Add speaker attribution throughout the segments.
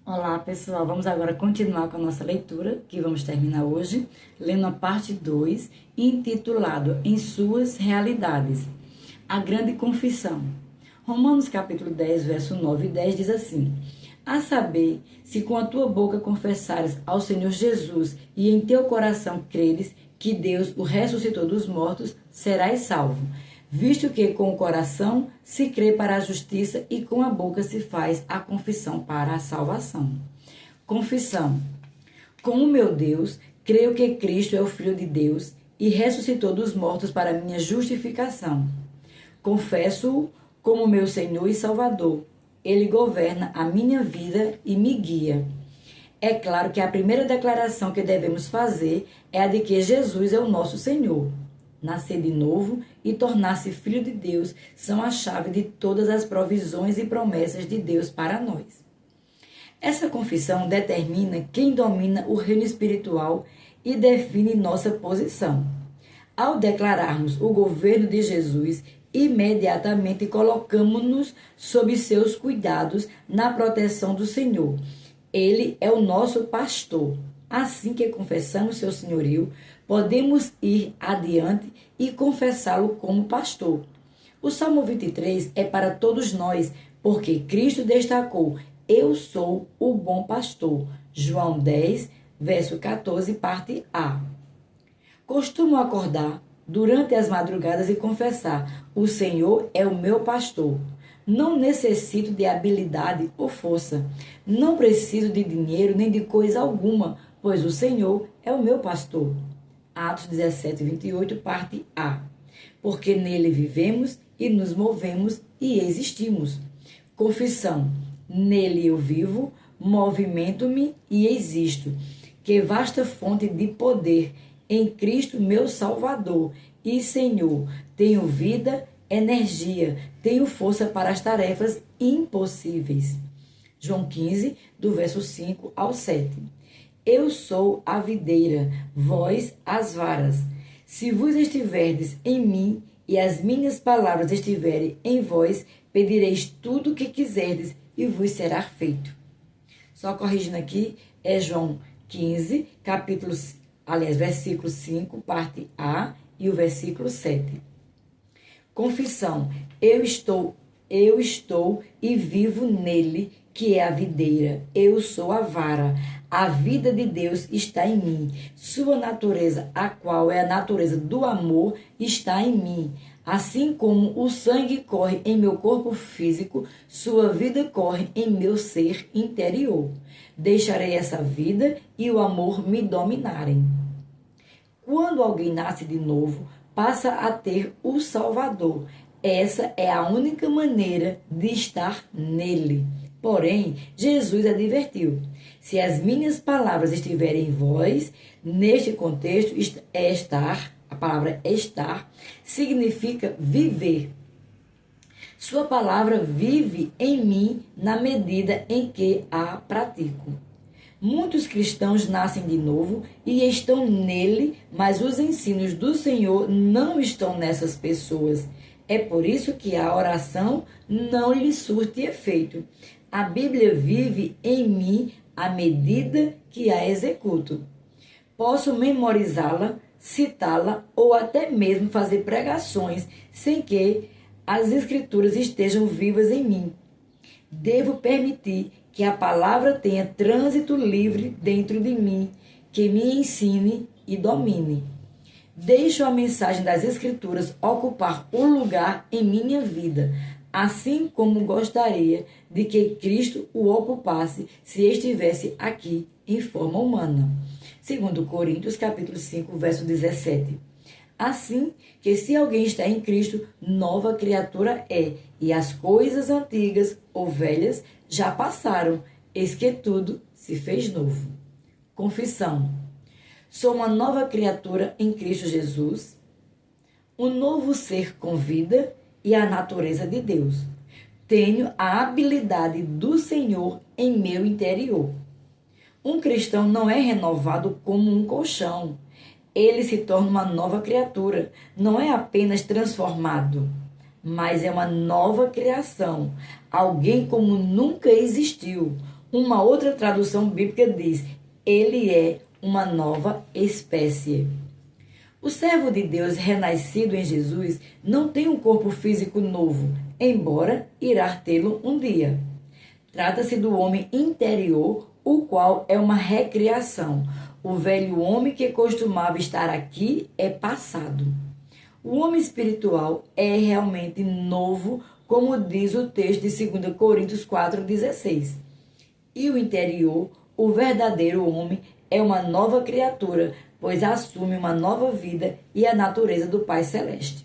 Speaker 1: Olá, pessoal. Vamos agora continuar com a nossa leitura, que vamos terminar hoje, lendo a parte 2, intitulado Em Suas Realidades. A Grande Confissão. Romanos capítulo 10, verso 9 e 10 diz assim: A saber, se com a tua boca confessares ao Senhor Jesus e em teu coração creres que Deus o ressuscitou dos mortos, serás salvo. Visto que com o coração se crê para a justiça e com a boca se faz a confissão para a salvação. Confissão. Com o meu Deus, creio que Cristo é o Filho de Deus e ressuscitou dos mortos para minha justificação. Confesso-o como meu Senhor e Salvador. Ele governa a minha vida e me guia. É claro que a primeira declaração que devemos fazer é a de que Jesus é o nosso Senhor. Nascer de novo e tornar-se filho de Deus são a chave de todas as provisões e promessas de Deus para nós. Essa confissão determina quem domina o reino espiritual e define nossa posição. Ao declararmos o governo de Jesus, imediatamente colocamos-nos sob seus cuidados na proteção do Senhor. Ele é o nosso pastor. Assim que confessamos seu senhorio, podemos ir adiante e confessá-lo como pastor. O Salmo 23 é para todos nós, porque Cristo destacou: Eu sou o bom pastor. João 10, verso 14, parte A. Costumo acordar durante as madrugadas e confessar: O Senhor é o meu pastor. Não necessito de habilidade ou força. Não preciso de dinheiro nem de coisa alguma, pois o Senhor é o meu pastor. Atos 17, 28, parte A. Porque nele vivemos e nos movemos e existimos. Confissão. Nele eu vivo, movimento-me e existo. Que vasta fonte de poder em Cristo, meu Salvador e Senhor. Tenho vida, energia, tenho força para as tarefas impossíveis. João 15, do verso 5 ao 7. Eu sou a videira, vós as varas. Se vos estiverdes em mim e as minhas palavras estiverem em vós, pedireis tudo o que quiserdes e vos será feito. Só corrigindo aqui, é João 15, versículo 5, parte A e o versículo 7. Confissão. Eu estou e vivo nele, que é a videira. Eu sou a vara. A vida de Deus está em mim. Sua natureza, a qual é a natureza do amor, está em mim. Assim como o sangue corre em meu corpo físico, sua vida corre em meu ser interior. Deixarei essa vida e o amor me dominarem. Quando alguém nasce de novo, passa a ter o Salvador. Essa é a única maneira de estar nele. Porém, Jesus advertiu: se as minhas palavras estiverem em vós, neste contexto, a palavra estar, significa viver. Sua palavra vive em mim na medida em que a pratico. Muitos cristãos nascem de novo e estão nele, mas os ensinos do Senhor não estão nessas pessoas. É por isso que a oração não lhe surte efeito. A Bíblia vive em mim à medida que a executo. Posso memorizá-la, citá-la ou até mesmo fazer pregações sem que as Escrituras estejam vivas em mim. Devo permitir que a palavra tenha trânsito livre dentro de mim, que me ensine e domine. Deixo a mensagem das Escrituras ocupar o lugar em minha vida, assim como gostaria de que Cristo o ocupasse se estivesse aqui em forma humana. 2 Coríntios, capítulo 5, verso 17. Assim que se alguém está em Cristo, nova criatura é, e as coisas antigas ou velhas já passaram, eis que tudo se fez novo. Confissão. Sou uma nova criatura em Cristo Jesus, um novo ser com vida e a natureza de Deus. Tenho a habilidade do Senhor em meu interior. Um cristão não é renovado como um colchão. Ele se torna uma nova criatura. Não é apenas transformado, mas é uma nova criação. Alguém como nunca existiu. Uma outra tradução bíblica diz: ele é uma nova espécie. O servo de Deus renascido em Jesus não tem um corpo físico novo, embora irá tê-lo um dia. Trata-se do homem interior, o qual é uma recriação. O velho homem que costumava estar aqui é passado. O homem espiritual é realmente novo, como diz o texto de 2 Coríntios 4,16. E o interior, o verdadeiro homem, é uma nova criatura, pois assume uma nova vida e a natureza do Pai Celeste.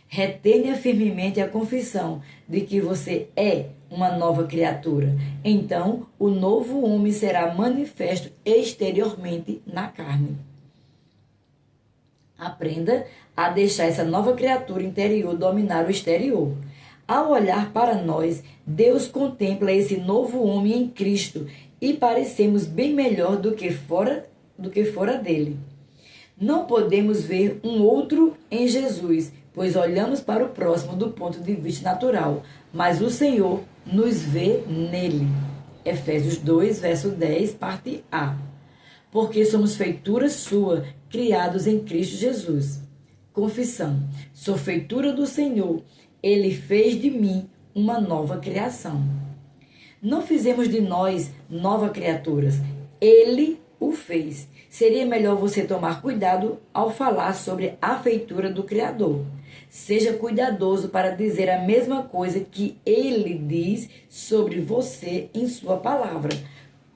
Speaker 1: Retenha firmemente a confissão de que você é uma nova criatura. Então, o novo homem será manifesto exteriormente na carne. Aprenda a deixar essa nova criatura interior dominar o exterior. Ao olhar para nós, Deus contempla esse novo homem em Cristo e parecemos bem melhor do que fora dele. Não podemos ver um outro em Jesus, pois olhamos para o próximo do ponto de vista natural, mas o Senhor nos vê nele. Efésios 2, verso 10, parte A. Porque somos feitura sua, criados em Cristo Jesus. Confissão. Sou feitura do Senhor. Ele fez de mim uma nova criação. Não fizemos de nós novas criaturas. Ele o fez. Seria melhor você tomar cuidado ao falar sobre a feitura do Criador. Seja cuidadoso para dizer a mesma coisa que ele diz sobre você em sua palavra.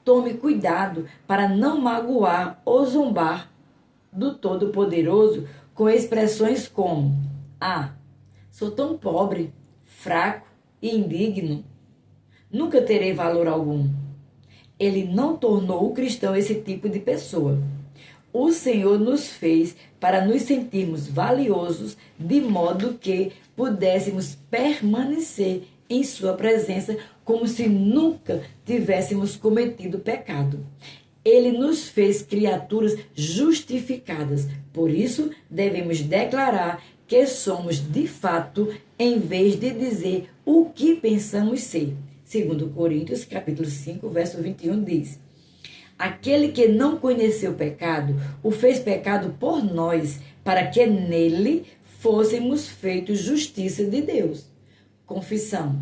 Speaker 1: Tome cuidado para não magoar ou zombar do Todo-Poderoso com expressões como: ah, sou tão pobre, fraco e indigno. Nunca terei valor algum. Ele não tornou o cristão esse tipo de pessoa. O Senhor nos fez para nos sentirmos valiosos, de modo que pudéssemos permanecer em sua presença como se nunca tivéssemos cometido pecado. Ele nos fez criaturas justificadas. Por isso, devemos declarar que somos de fato, em vez de dizer o que pensamos ser. 2 Coríntios, capítulo 5, verso 21 diz: aquele que não conheceu o pecado, o fez pecado por nós, para que nele fôssemos feitos justiça de Deus. Confissão.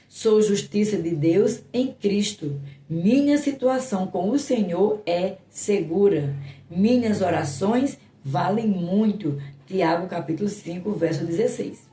Speaker 1: Sou justiça de Deus em Cristo. Minha situação com o Senhor é segura. Minhas orações valem muito. Tiago, capítulo 5, verso 16.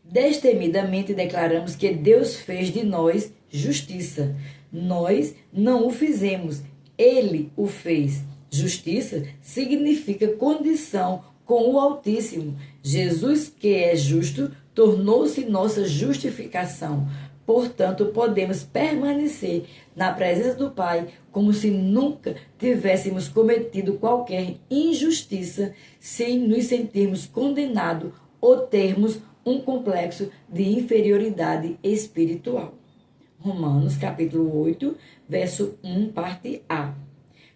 Speaker 1: Destemidamente declaramos que Deus fez de nós justiça. Nós não o fizemos, Ele o fez. Justiça significa condição com o Altíssimo. Jesus, que é justo, tornou-se nossa justificação. Portanto, podemos permanecer na presença do Pai como se nunca tivéssemos cometido qualquer injustiça, sem nos sentirmos condenados ou termos um complexo de inferioridade espiritual. Romanos, capítulo 8, verso 1, parte A.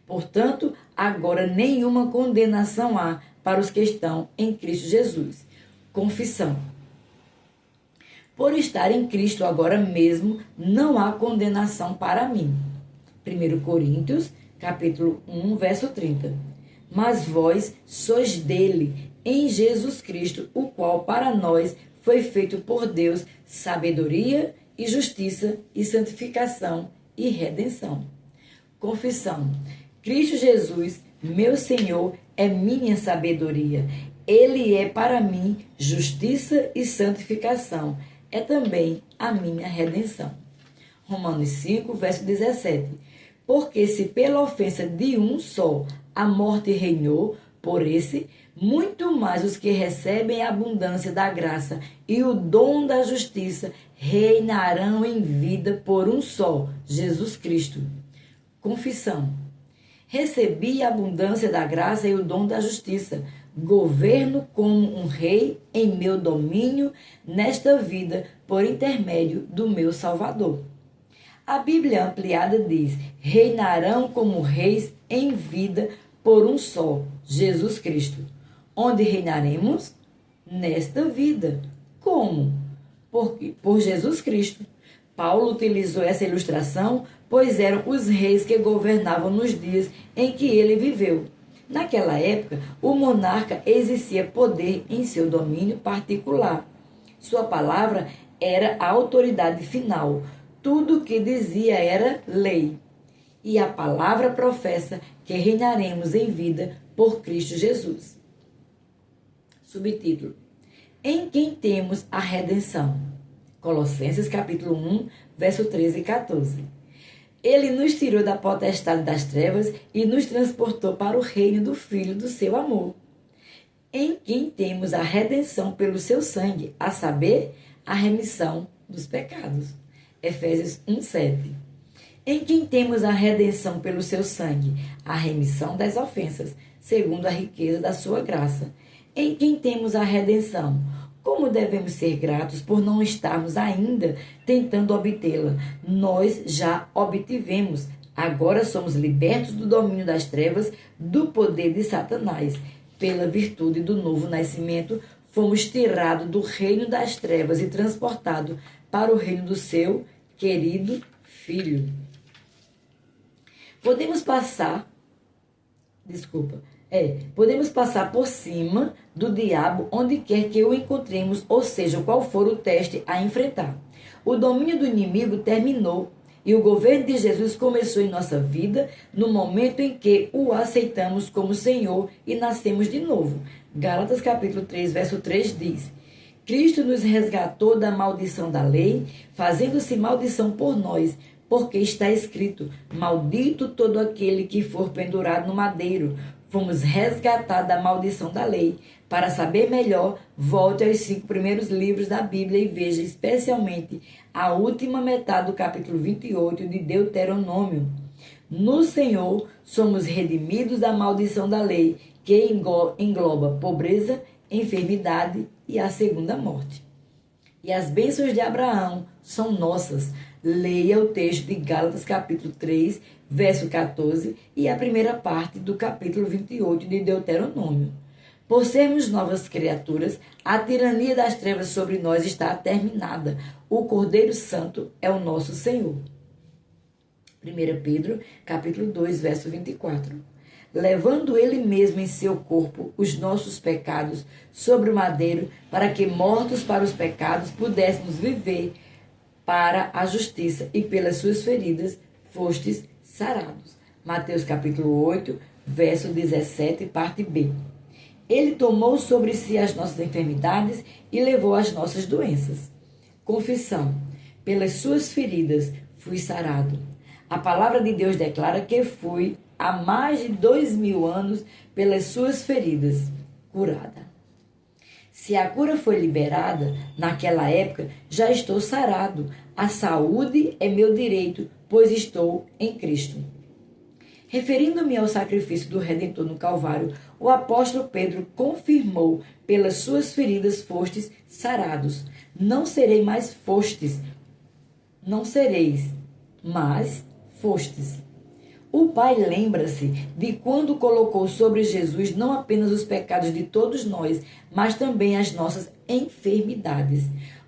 Speaker 1: Portanto, agora nenhuma condenação há para os que estão em Cristo Jesus. Confissão. Por estar em Cristo agora mesmo, não há condenação para mim. 1 Coríntios, capítulo 1, verso 30. Mas vós sois dele, em Jesus Cristo, o qual para nós foi feito por Deus sabedoria e justiça e santificação e redenção. Confissão. Cristo Jesus, meu Senhor, é minha sabedoria. Ele é para mim justiça e santificação. É também a minha redenção. Romanos 5, verso 17. Porque se pela ofensa de um só a morte reinou, por esse, muito mais os que recebem a abundância da graça e o dom da justiça reinarão em vida por um só, Jesus Cristo. Confissão. Recebi a abundância da graça e o dom da justiça. Governo como um rei em meu domínio nesta vida por intermédio do meu Salvador. A Bíblia ampliada diz: reinarão como reis em vida por um só, Jesus Cristo. Onde reinaremos? Nesta vida. Como? Por Jesus Cristo. Paulo utilizou essa ilustração, pois eram os reis que governavam nos dias em que ele viveu. Naquela época, o monarca exercia poder em seu domínio particular. Sua palavra era a autoridade final. Tudo o que dizia era lei. E a palavra professa que reinaremos em vida por Cristo Jesus. Subtítulo: Em quem temos a redenção. Colossenses capítulo 1, verso 13 e 14. Ele nos tirou da potestade das trevas e nos transportou para o reino do Filho do seu amor, em quem temos a redenção pelo seu sangue, a saber, a remissão dos pecados. Efésios 1, 7. Em quem temos a redenção pelo seu sangue, a remissão das ofensas, segundo a riqueza da sua graça. Em quem temos a redenção. Como devemos ser gratos por não estarmos ainda tentando obtê-la? Nós já obtivemos. Agora somos libertos do domínio das trevas, do poder de Satanás. Pela virtude do novo nascimento, fomos tirados do reino das trevas e transportados para o reino do seu querido Filho. Podemos passar por cima do diabo onde quer que o encontremos, ou seja, qual for o teste a enfrentar. O domínio do inimigo terminou e o governo de Jesus começou em nossa vida no momento em que o aceitamos como Senhor e nascemos de novo. Gálatas capítulo 3, verso 3 diz: Cristo nos resgatou da maldição da lei, fazendo-se maldição por nós, porque está escrito: maldito todo aquele que for pendurado no madeiro. Fomos resgatados da maldição da lei. Para saber melhor, volte aos 5 primeiros livros da Bíblia e veja especialmente a última metade do capítulo 28 de Deuteronômio. No Senhor, somos redimidos da maldição da lei, que engloba pobreza, enfermidade e a segunda morte. E as bênçãos de Abraão são nossas. Leia o texto de Gálatas capítulo 3, verso 14 e a primeira parte do capítulo 28 de Deuteronômio. Por sermos novas criaturas, a tirania das trevas sobre nós está terminada. O Cordeiro Santo é o nosso Senhor. 1 Pedro capítulo 2, verso 24. Levando ele mesmo em seu corpo os nossos pecados sobre o madeiro, para que, mortos para os pecados, pudéssemos viver para a justiça, e pelas suas feridas fostes sarados. Mateus capítulo 8, verso 17, parte B. Ele tomou sobre si as nossas enfermidades e levou as nossas doenças. Confissão: pelas suas feridas fui sarado. A palavra de Deus declara que fui, há mais de 2000 anos, pelas suas feridas, curada. Se a cura foi liberada, naquela época, já estou sarado. A saúde é meu direito, pois estou em Cristo. Referindo-me ao sacrifício do Redentor no Calvário, o apóstolo Pedro confirmou: pelas suas feridas fostes sarados. Não sereis, mas fostes. O Pai lembra-se de quando colocou sobre Jesus não apenas os pecados de todos nós, mas também as nossas enfermidades.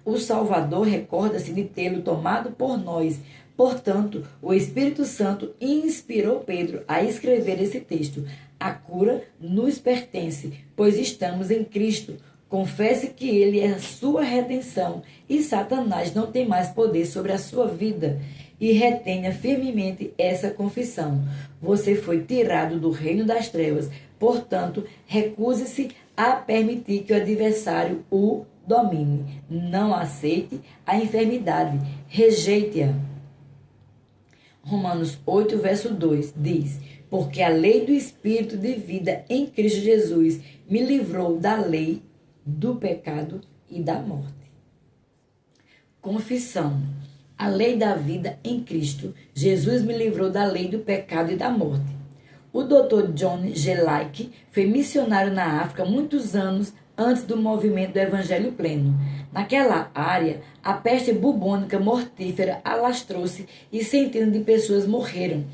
Speaker 1: O Salvador recorda-se de tê-lo tomado por nós. Portanto, o Espírito Santo inspirou Pedro a escrever esse texto. A cura nos pertence, pois estamos em Cristo. Confesse que Ele é a sua redenção e Satanás não tem mais poder sobre a sua vida. E retenha firmemente essa confissão. Você foi tirado do reino das trevas, portanto, recuse-se a permitir que o adversário o domine. Não aceite a enfermidade, rejeite-a. Romanos 8, verso 2 diz: porque a lei do Espírito de vida em Cristo Jesus me livrou da lei, do pecado e da morte. Confissão: a lei da vida em Cristo Jesus me livrou da lei do pecado e da morte. O Dr. John G. Lake foi missionário na África muitos anos antes do movimento do Evangelho Pleno. Naquela área, a peste bubônica mortífera alastrou-se e centenas de pessoas morreram.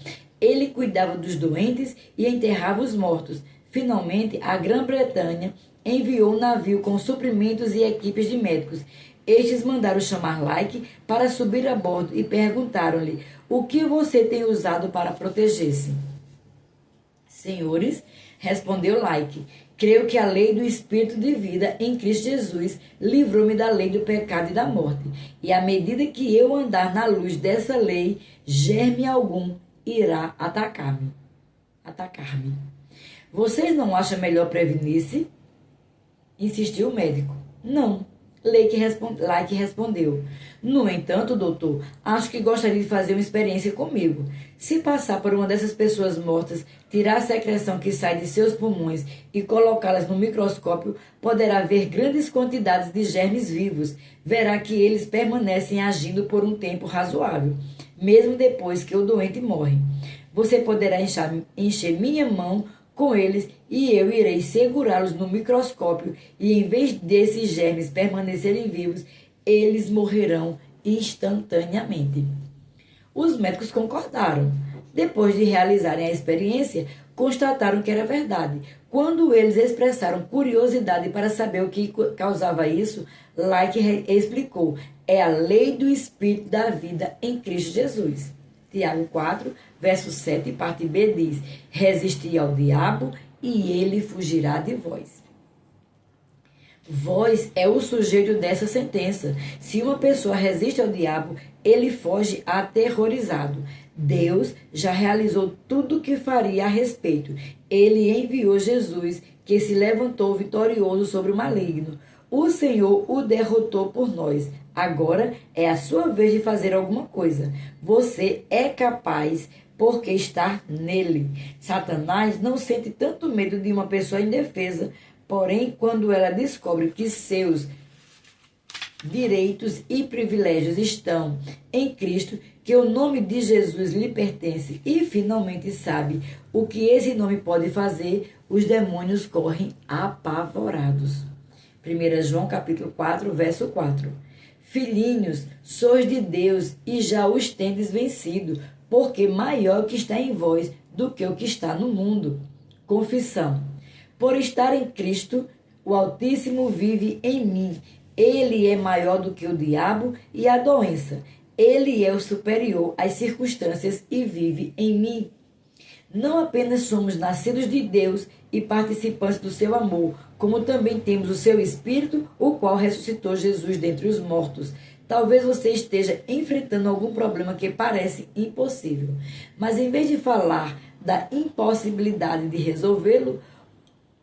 Speaker 1: Ele cuidava dos doentes e enterrava os mortos. Finalmente, a Grã-Bretanha enviou um navio com suprimentos e equipes de médicos. Estes mandaram chamar Like para subir a bordo e perguntaram-lhe: o que você tem usado para proteger-se? Senhores, respondeu Like, creio que a lei do Espírito de vida em Cristo Jesus livrou-me da lei do pecado e da morte. E à medida que eu andar na luz dessa lei, germe algum irá atacar-me. Vocês não acham melhor prevenir-se? Insistiu o médico. Não. Like respondeu. No entanto, doutor, acho que gostaria de fazer uma experiência comigo. Se passar por uma dessas pessoas mortas, tirar a secreção que sai de seus pulmões e colocá-las no microscópio, poderá ver grandes quantidades de germes vivos. Verá que eles permanecem agindo por um tempo razoável, mesmo depois que o doente morre. Você poderá encher minha mão com eles e eu irei segurá-los no microscópio e em vez desses germes permanecerem vivos, eles morrerão instantaneamente. Os médicos concordaram. Depois de realizarem a experiência, constataram que era verdade. Quando eles expressaram curiosidade para saber o que causava isso, Like explicou: é a lei do Espírito da vida em Cristo Jesus. Tiago 4, verso 7, parte B diz: resisti ao diabo e ele fugirá de vós. Vós é o sujeito dessa sentença. Se uma pessoa resiste ao diabo, ele foge aterrorizado. Deus já realizou tudo o que faria a respeito. Ele enviou Jesus, que se levantou vitorioso sobre o maligno. O Senhor o derrotou por nós. Agora é a sua vez de fazer alguma coisa. Você é capaz porque está nele. Satanás não sente tanto medo de uma pessoa indefesa, porém, quando ela descobre que seus direitos e privilégios estão em Cristo, que o nome de Jesus lhe pertence e finalmente sabe o que esse nome pode fazer, os demônios correm apavorados. 1 João capítulo 4, verso 4. Filhinhos, sois de Deus e já os tendes vencido, porque maior que está em vós do que o que está no mundo. Confissão. Por estar em Cristo, o Altíssimo vive em mim. Ele é maior do que o diabo e a doença. Ele é o superior às circunstâncias e vive em mim. Não apenas somos nascidos de Deus e participantes do seu amor, como também temos o seu Espírito, o qual ressuscitou Jesus dentre os mortos. Talvez você esteja enfrentando algum problema que parece impossível, mas em vez de falar da impossibilidade de resolvê-lo,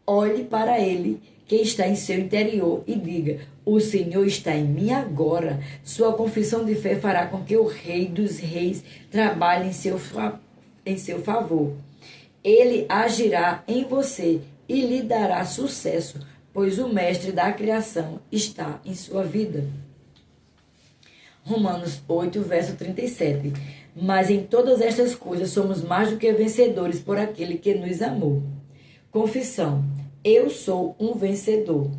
Speaker 1: olhe para ele que está em seu interior e diga: o Senhor está em mim agora. Sua confissão de fé fará com que o Rei dos Reis trabalhe em seu favor. Ele agirá em você e lhe dará sucesso, pois o Mestre da criação está em sua vida. Romanos 8, verso 37. Mas em todas estas coisas somos mais do que vencedores por aquele que nos amou. Confissão. Eu sou um vencedor.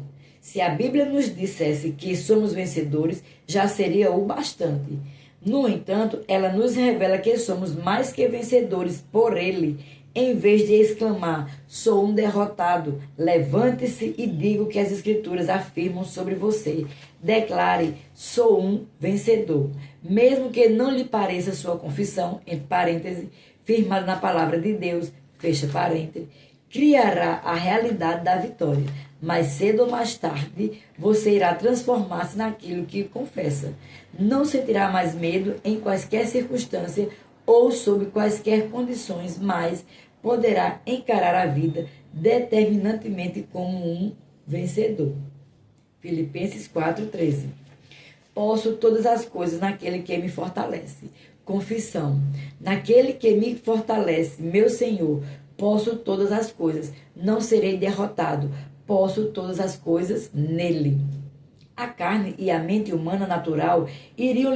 Speaker 1: Se a Bíblia nos dissesse que somos vencedores, já seria o bastante. No entanto, ela nos revela que somos mais que vencedores por Ele. Em vez de exclamar, sou um derrotado, levante-se e diga o que as Escrituras afirmam sobre você. Declare, sou um vencedor. Mesmo que não lhe pareça sua confissão, entre parênteses, firmada na palavra de Deus, fecha parênteses, criará a realidade da vitória. Mais cedo ou mais tarde, você irá transformar-se naquilo que confessa. Não sentirá mais medo em quaisquer circunstâncias ou sob quaisquer condições, mas poderá encarar a vida determinantemente como um vencedor. Filipenses 4:13. Posso todas as coisas naquele que me fortalece. Confissão. Naquele que me fortalece, meu Senhor, posso todas as coisas. Não serei derrotado. Posso todas as coisas nele. A carne e a mente humana natural iriam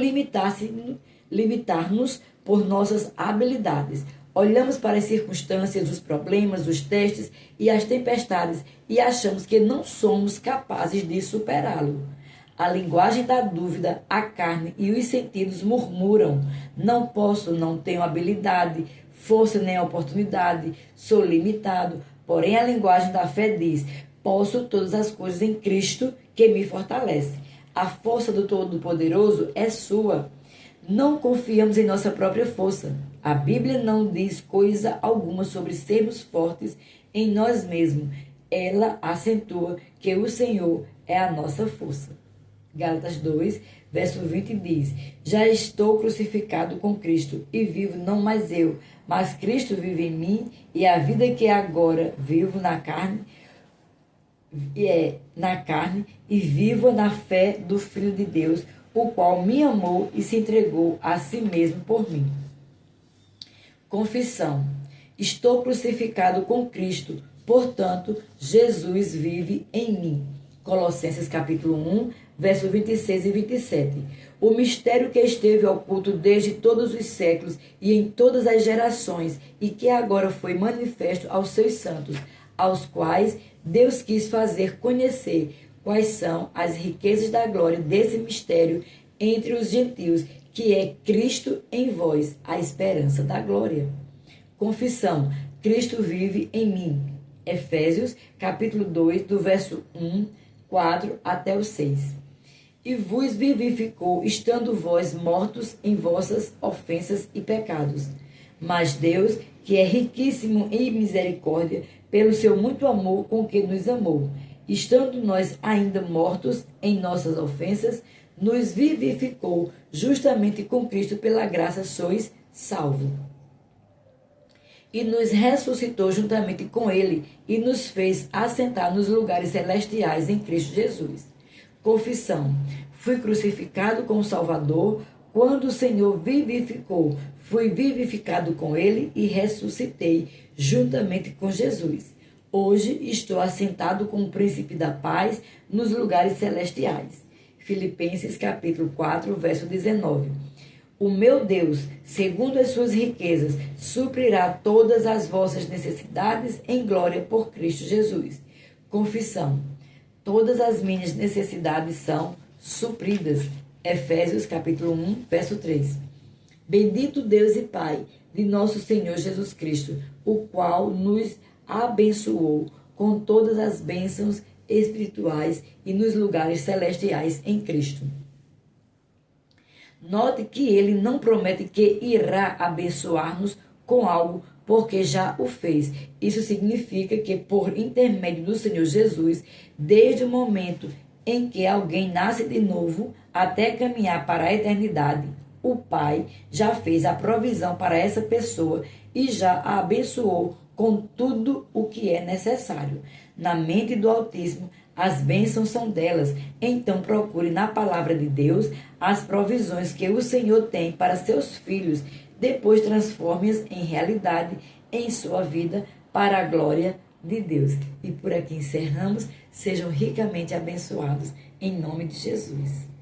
Speaker 1: limitar-nos por nossas habilidades. Olhamos para as circunstâncias, os problemas, os testes e as tempestades e achamos que não somos capazes de superá-lo. A linguagem da dúvida, a carne e os sentidos murmuram: não posso, não tenho habilidade, força nem oportunidade, sou limitado. Porém, a linguagem da fé diz: posso todas as coisas em Cristo que me fortalece. A força do Todo-Poderoso é sua. Não confiamos em nossa própria força. A Bíblia não diz coisa alguma sobre sermos fortes em nós mesmos. Ela acentua que o Senhor é a nossa força. Gálatas 2, verso 20 diz: Já estou crucificado com Cristo e vivo não mais eu, mas Cristo vive em mim, e a vida que agora vivo na carne e vivo na fé do Filho de Deus, o qual me amou e se entregou a si mesmo por mim. Confissão. Estou crucificado com Cristo, portanto, Jesus vive em mim. Colossenses capítulo 1, versos 26 e 27. O mistério que esteve oculto desde todos os séculos e em todas as gerações, e que agora foi manifesto aos seus santos, aos quais Deus quis fazer conhecer quais são as riquezas da glória desse mistério entre os gentios, que é Cristo em vós, a esperança da glória. Confissão. Cristo vive em mim. Efésios, capítulo 2, do verso 1, 4 até o 6. E vos vivificou, estando vós mortos em vossas ofensas e pecados. Mas Deus, que é riquíssimo em misericórdia, pelo seu muito amor com que nos amou, estando nós ainda mortos em nossas ofensas, nos vivificou justamente com Cristo, pela graça sois salvos. E nos ressuscitou juntamente com ele e nos fez assentar nos lugares celestiais em Cristo Jesus. Confissão. Fui crucificado com o Salvador quando o Senhor vivificou. Fui vivificado com ele e ressuscitei juntamente com Jesus. Hoje estou assentado com o Príncipe da Paz nos lugares celestiais. Filipenses capítulo 4, verso 19. O meu Deus, segundo as suas riquezas, suprirá todas as vossas necessidades em glória por Cristo Jesus. Confissão. Todas as minhas necessidades são supridas. Efésios capítulo 1, verso 3. Bendito Deus e Pai de nosso Senhor Jesus Cristo, o qual nos abençoou com todas as bênçãos espirituais e nos lugares celestiais em Cristo. Note que ele não promete que irá abençoar-nos com algo, porque já o fez. Isso significa que, por intermédio do Senhor Jesus, desde o momento em que alguém nasce de novo até caminhar para a eternidade, o Pai já fez a provisão para essa pessoa e já a abençoou com tudo o que é necessário. Na mente do Altíssimo, as bênçãos são delas. Então procure na palavra de Deus as provisões que o Senhor tem para seus filhos. Depois transforme-as em realidade em sua vida para a glória de Deus. E por aqui encerramos. Sejam ricamente abençoados em nome de Jesus.